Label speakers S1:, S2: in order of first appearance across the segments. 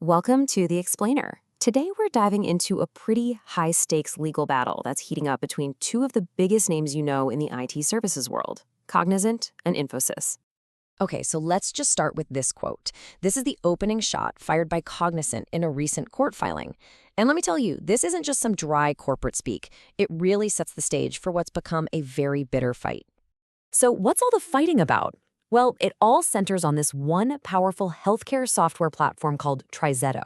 S1: Welcome to The Explainer. Today we're diving into a pretty high-stakes legal battle that's heating up between two of the biggest names you know in the IT services world, Cognizant and Infosys.
S2: Okay, so let's just start with this quote. This is the opening shot fired by Cognizant in a recent court filing. And let me tell you, this isn't just some dry corporate speak. It really sets the stage for what's become a very bitter fight.
S1: So what's all the fighting about? Well, it all centers on this one powerful healthcare software platform called TriZetto.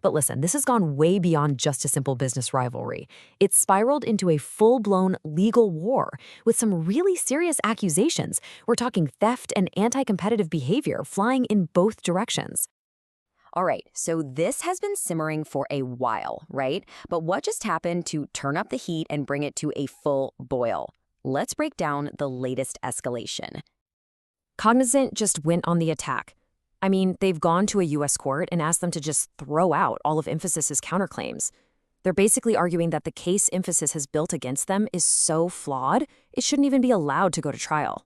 S1: But listen, this has gone way beyond just a simple business rivalry. It's spiraled into a full-blown legal war with some really serious accusations. We're talking theft and anti-competitive behavior flying in both directions.
S2: All right, so this has been simmering for a while, right? But what just happened to turn up the heat and bring it to a full boil? Let's break down the latest escalation.
S1: Cognizant just went on the attack. I mean, they've gone to a U.S. court and asked them to just throw out all of Infosys' counterclaims. They're basically arguing that the case Infosys has built against them is so flawed, it shouldn't even be allowed to go to trial.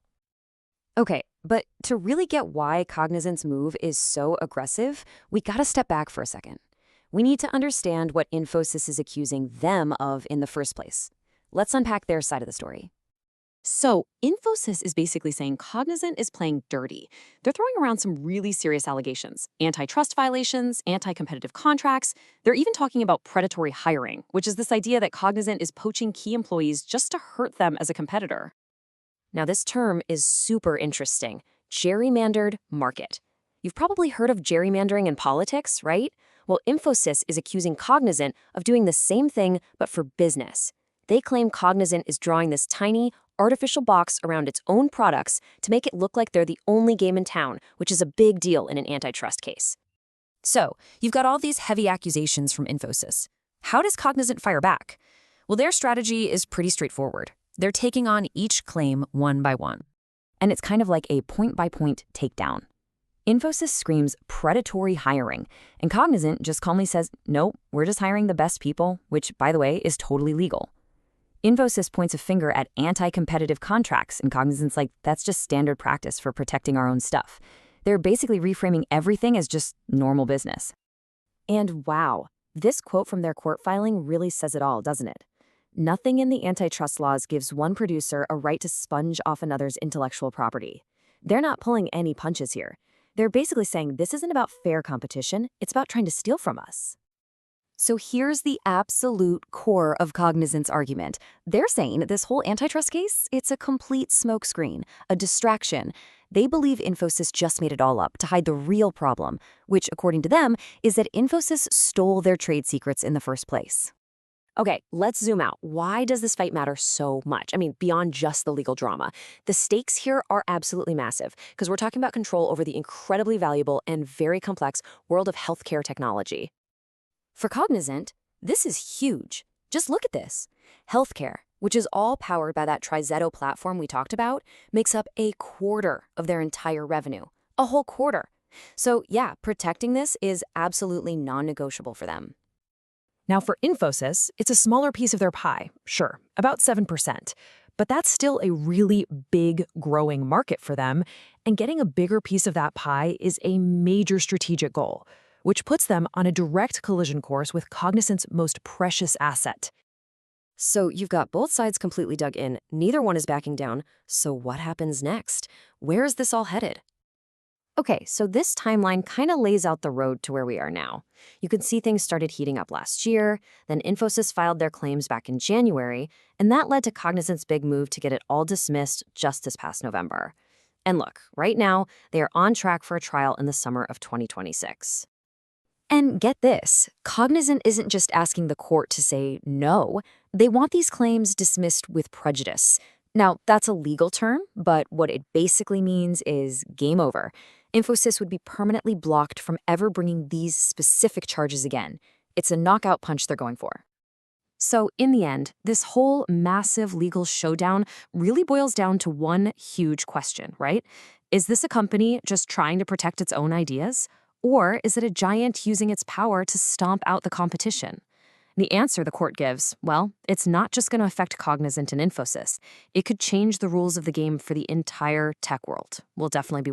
S2: Okay, but to really get why Cognizant's move is so aggressive, we gotta step back for a second. We need to understand what Infosys is accusing them of in the first place. Let's unpack their side of the story.
S1: So, Infosys is basically saying Cognizant is playing dirty. They're throwing around some really serious allegations. Antitrust violations, anti-competitive contracts. They're even talking about predatory hiring, which is this idea that Cognizant is poaching key employees just to hurt them as a competitor.
S2: Now, this term is super interesting. Gerrymandered market. You've probably heard of gerrymandering in politics, right? Well, Infosys is accusing Cognizant of doing the same thing, but for business. They claim Cognizant is drawing this tiny, artificial box around its own products to make it look like they're the only game in town, which is a big deal in an antitrust case. So, you've got all these heavy accusations from Infosys. How does Cognizant fire back? Well, their strategy is pretty straightforward. They're taking on each claim one by one. And it's kind of like a point-by-point takedown. Infosys screams predatory hiring, and Cognizant just calmly says, nope, we're just hiring the best people, which, by the way, is totally legal. Infosys points a finger at anti-competitive contracts, and Cognizant's like, that's just standard practice for protecting our own stuff. They're basically reframing everything as just normal business. And wow, this quote from their court filing really says it all, doesn't it? Nothing in the antitrust laws gives one producer a right to sponge off another's intellectual property. They're not pulling any punches here. They're basically saying this isn't about fair competition, it's about trying to steal from us. So here's the absolute core of Cognizant's argument. They're saying this whole antitrust case, it's a complete smokescreen, a distraction. They believe Infosys just made it all up to hide the real problem, which, according to them, is that Infosys stole their trade secrets in the first place.
S1: Okay, let's zoom out. Why does this fight matter so much? I mean, beyond just the legal drama. The stakes here are absolutely massive because we're talking about control over the incredibly valuable and very complex world of healthcare technology. For Cognizant, this is huge. Just look at this. Healthcare, which is all powered by that TriZetto platform we talked about, makes up a quarter of their entire revenue. A whole quarter. So yeah, protecting this is absolutely non-negotiable for them.
S3: Now for Infosys, it's a smaller piece of their pie, sure, about 7%. But that's still a really big, growing market for them, and getting a bigger piece of that pie is a major strategic goal, which puts them on a direct collision course with Cognizant's most precious asset.
S2: So you've got both sides completely dug in, neither one is backing down, so what happens next? Where is this all headed? Okay, so this timeline kind of lays out the road to where we are now. You can see things started heating up last year, then Infosys filed their claims back in January, and that led to Cognizant's big move to get it all dismissed just this past November. And look, right now, they are on track for a trial in the summer of 2026. And get this, Cognizant isn't just asking the court to say no. They want these claims dismissed with prejudice. Now, that's a legal term, but what it basically means is game over. Infosys would be permanently blocked from ever bringing these specific charges again. It's a knockout punch they're going for. So in the end, this whole massive legal showdown really boils down to one huge question, right? Is this a company just trying to protect its own ideas? Or is it a giant using its power to stomp out the competition? The answer the court gives, well, it's not just going to affect Cognizant and Infosys. It could change the rules of the game for the entire tech world. We'll definitely be watching.